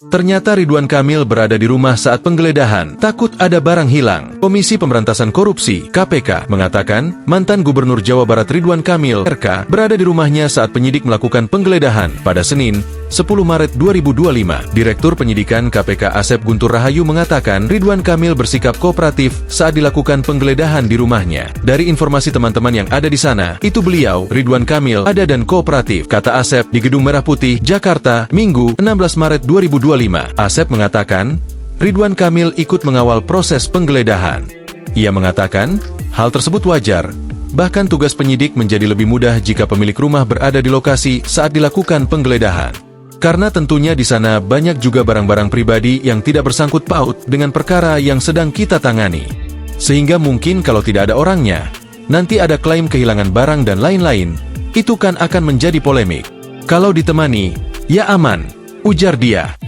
Ternyata Ridwan Kamil berada di rumah saat penggeledahan, takut ada barang hilang. Komisi Pemberantasan Korupsi (KPK) mengatakan, mantan Gubernur Jawa Barat Ridwan Kamil (RK) berada di rumahnya saat penyidik melakukan penggeledahan pada Senin, 10 Maret 2025. Direktur Penyidikan KPK Asep Guntur Rahayu mengatakan Ridwan Kamil bersikap kooperatif saat dilakukan penggeledahan di rumahnya. Dari informasi teman-teman yang ada di sana, itu beliau, Ridwan Kamil, ada dan kooperatif, kata Asep di Gedung Merah Putih, Jakarta, Minggu, 16 Maret 2025. Asep mengatakan, Ridwan Kamil ikut mengawal proses penggeledahan. Ia mengatakan, hal tersebut wajar. Bahkan tugas penyidik menjadi lebih mudah jika pemilik rumah berada di lokasi saat dilakukan penggeledahan. Karena tentunya di sana banyak juga barang-barang pribadi yang tidak bersangkut paut dengan perkara yang sedang kita tangani. Sehingga mungkin kalau tidak ada orangnya, nanti ada klaim kehilangan barang dan lain-lain, itu kan akan menjadi polemik. Kalau ditemani, ya aman, ujar dia.